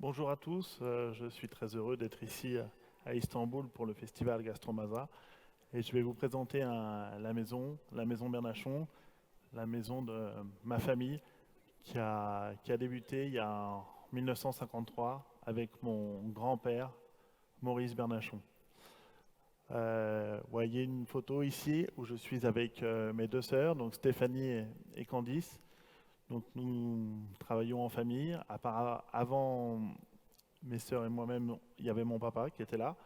Bonjour à tous, je suis très heureux d'être ici à Istanbul pour le festival Gastromaza et je vais vous présenter la maison Bernachon, la maison de ma famille qui a débuté il y a en 1953 avec mon grand-père Maurice Bernachon. Vous voyez une photo ici où je suis avec mes deux sœurs, donc Stéphanie et Candice. Donc nous travaillons en famille. Avant mes sœurs et moi-même, il y avait mon papa qui était là.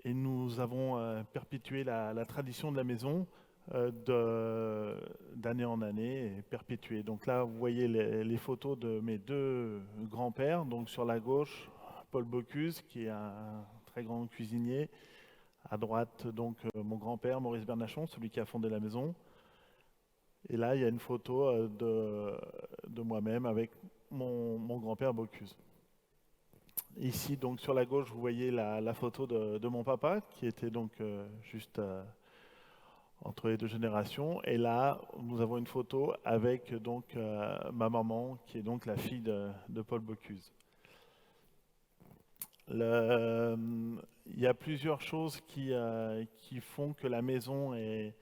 Et nous avons perpétué la tradition de la maison d'année en année, et perpétuée. Donc là, vous voyez les photos de mes deux grands-pères. Donc sur la gauche, Paul Bocuse, qui est un très grand cuisinier. À droite, donc mon grand-père, Maurice Bernachon, celui qui a fondé la maison. Et là, il y a une photo de moi-même avec mon grand-père Bocuse. Ici, donc sur la gauche, vous voyez la photo de mon papa, qui était donc juste entre les deux générations. Et là, nous avons une photo avec donc ma maman, qui est donc la fille de Paul Bocuse. Il y a plusieurs choses qui font que la maison est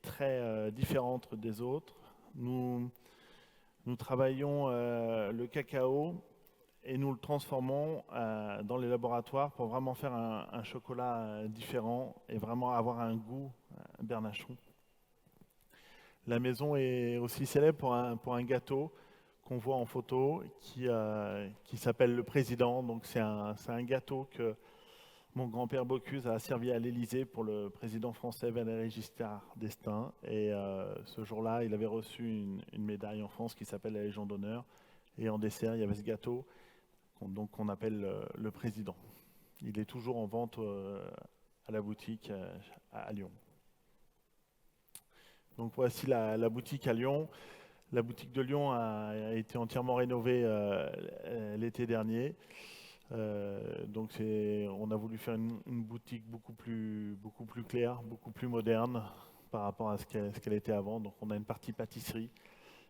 très différente des autres. Nous travaillons le cacao et nous le transformons dans les laboratoires pour vraiment faire un chocolat différent et vraiment avoir un goût Bernachon. La maison est aussi célèbre pour un gâteau qu'on voit en photo qui s'appelle le Président. Donc c'est un gâteau que mon grand-père Bocuse a servi à l'Élysée pour le président français Valéry Giscard d'Estaing. Et ce jour-là, il avait reçu une médaille en France qui s'appelle la Légion d'honneur. Et en dessert, il y avait ce gâteau qu'on appelle le Président. Il est toujours en vente à la boutique à Lyon. Donc voici la boutique à Lyon. La boutique de Lyon a été entièrement rénovée l'été dernier. Donc on a voulu faire une boutique beaucoup plus claire, beaucoup plus moderne par rapport à ce qu'elle était avant. Donc on a une partie pâtisserie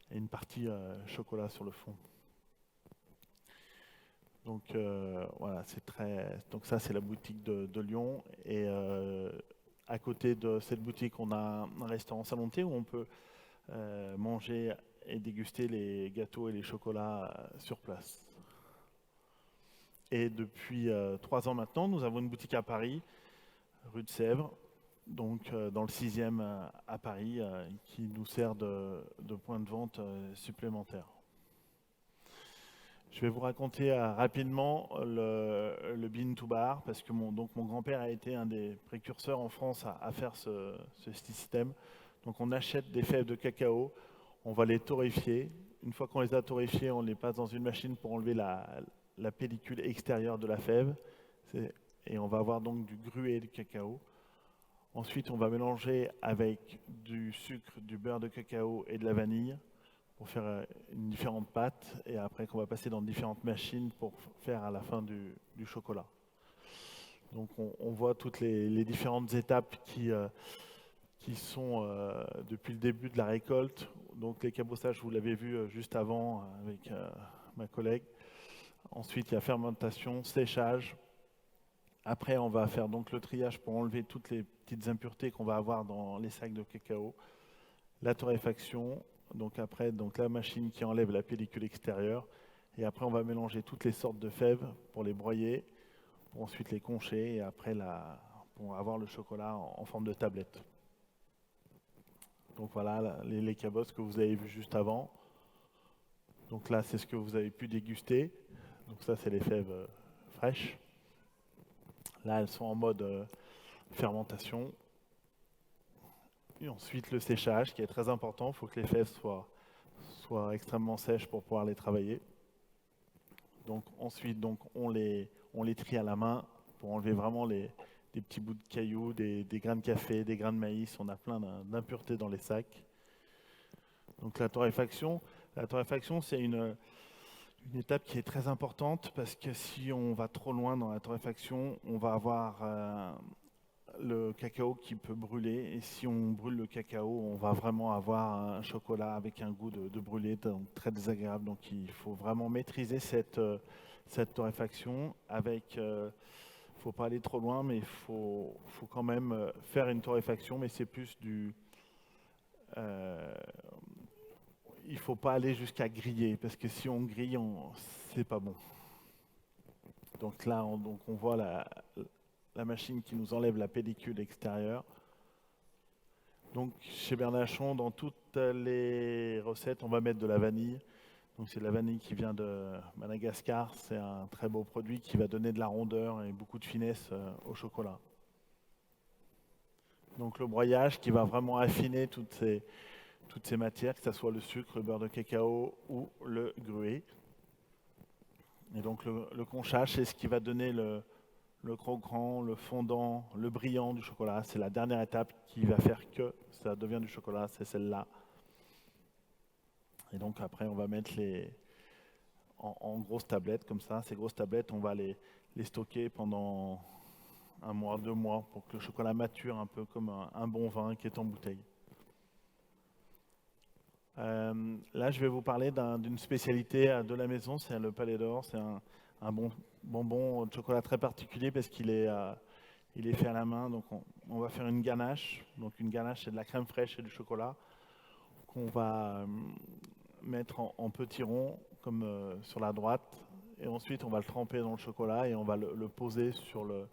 et une partie chocolat sur le fond. Donc voilà, donc ça c'est la boutique de Lyon et à côté de cette boutique on a un restaurant salon de thé où on peut manger et déguster les gâteaux et les chocolats sur place. Et depuis 3 ans maintenant, nous avons une boutique à Paris, rue de Sèvres, donc dans le 6e à Paris, qui nous sert de point de vente supplémentaire. Je vais vous raconter rapidement le Bean to Bar, parce que mon grand-père a été un des précurseurs en France à faire ce système. Donc on achète des fèves de cacao, on va les torréfier. Une fois qu'on les a torréfiées, on les passe dans une machine pour enlever la pellicule extérieure de la fève. Et on va avoir donc du gruau de cacao. Ensuite, on va mélanger avec du sucre, du beurre de cacao et de la vanille pour faire une différente pâte. Et après, qu'on va passer dans différentes machines pour faire à la fin du chocolat. Donc on voit toutes les différentes étapes qui sont depuis le début de la récolte. Donc les cabossages, vous l'avez vu juste avant avec ma collègue. Ensuite, il y a fermentation, séchage. Après, on va faire donc le triage pour enlever toutes les petites impuretés qu'on va avoir dans les sacs de cacao. La torréfaction, donc après, donc la machine qui enlève la pellicule extérieure. Et après, on va mélanger toutes les sortes de fèves pour les broyer, pour ensuite les concher et après pour avoir le chocolat en forme de tablette. Donc voilà les cabosses que vous avez vues juste avant. Donc là, c'est ce que vous avez pu déguster. Donc ça, c'est les fèves fraîches. Là, elles sont en mode fermentation. Et ensuite, le séchage, qui est très important. Il faut que les fèves soient extrêmement sèches pour pouvoir les travailler. Donc ensuite, donc, on les trie à la main pour enlever vraiment des petits bouts de cailloux, des grains de café, des grains de maïs. On a plein d'impuretés dans les sacs. Donc la torréfaction, c'est une étape qui est très importante parce que si on va trop loin dans la torréfaction, on va avoir le cacao qui peut brûler. Et si on brûle le cacao, on va vraiment avoir un chocolat avec un goût de brûlé, donc très désagréable. Donc il faut vraiment maîtriser cette torréfaction avec... faut pas aller trop loin, mais faut quand même faire une torréfaction, mais c'est plus du... il faut pas aller jusqu'à griller, parce que si on grille, c'est pas bon. Donc là, on voit la machine qui nous enlève la pellicule extérieure. Donc chez Bernachon, dans toutes les recettes, on va mettre de la vanille. Donc c'est de la vanille qui vient de Madagascar. C'est un très beau produit qui va donner de la rondeur et beaucoup de finesse au chocolat. Donc le broyage qui va vraiment affiner toutes ces matières, que ce soit le sucre, le beurre de cacao ou le gruau. Et donc le conchage, c'est ce qui va donner le croquant, le fondant, le brillant du chocolat. C'est la dernière étape qui va faire que ça devient du chocolat, c'est celle-là. Et donc après, on va mettre en grosses tablettes comme ça. Ces grosses tablettes, on va les stocker pendant 1 mois, 2 mois pour que le chocolat mature un peu comme un bon vin qui est en bouteille. Là, je vais vous parler d'une spécialité de la maison, c'est le Palais d'Or. C'est un bonbon de chocolat très particulier parce qu'il est fait à la main. Donc on va faire une ganache. Donc une ganache, c'est de la crème fraîche et du chocolat qu'on va mettre en petits ronds comme sur la droite. Et ensuite, on va le tremper dans le chocolat et on va le poser sur de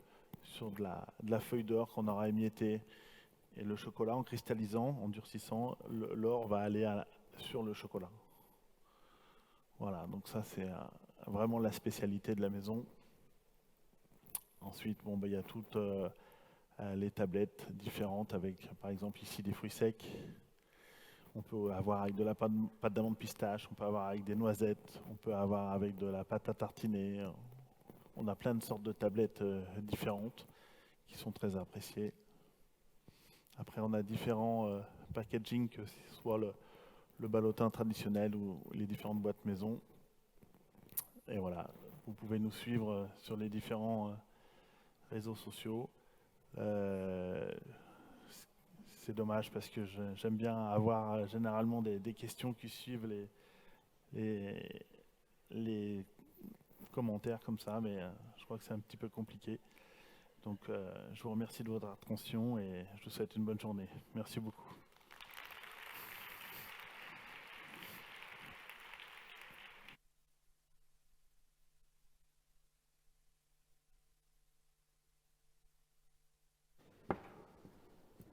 la feuille d'or qu'on aura émiettée. Et le chocolat, en cristallisant, en durcissant, l'or va aller sur le chocolat. Voilà, donc ça c'est vraiment la spécialité de la maison. Ensuite, il y a toutes les tablettes différentes avec, par exemple, ici des fruits secs. On peut avoir avec de la pâte d'amande pistache, on peut avoir avec des noisettes, on peut avoir avec de la pâte à tartiner. On a plein de sortes de tablettes différentes qui sont très appréciées. Après, on a différents packaging, que ce soit le ballotin traditionnel ou les différentes boîtes maison. Et voilà, vous pouvez nous suivre sur les différents réseaux sociaux. C'est dommage parce que j'aime bien avoir généralement des questions qui suivent les commentaires comme ça, mais je crois que c'est un petit peu compliqué. Donc je vous remercie de votre attention et je vous souhaite une bonne journée. Merci beaucoup.